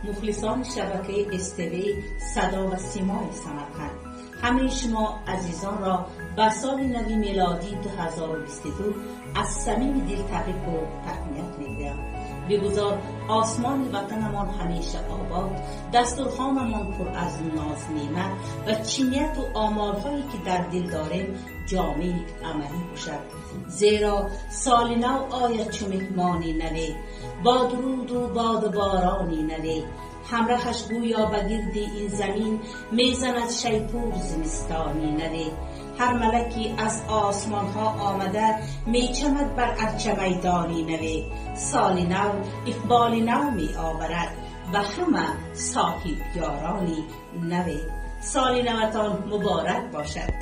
مخلصان شبکه استوی صدا و سیمای سمرقند، همه شما عزیزان را به سال نوی میلادی 2022 از صمیم دل تبریک و تهنیت می‌گویم. بگذار آسمان وطنمان همیشه آباد، دسترخوانمان پر از ناز نعمت و چینیت و آمال‌هایی که در دل داریم جامع عملی باشد. زیرا سال نو آید چو مهمانی نوی، با درود و باد بارانی نوی، همراهش گویا بگرد این زمین میزند شیپور زمستانی نوی. هر ملکی از آسمان ها آمده میچمد بر ارچه میدانی نوی. سال نو اقبال نو می آورد و همه صاحب یارانی نوی. سال نوتان مبارک باشد.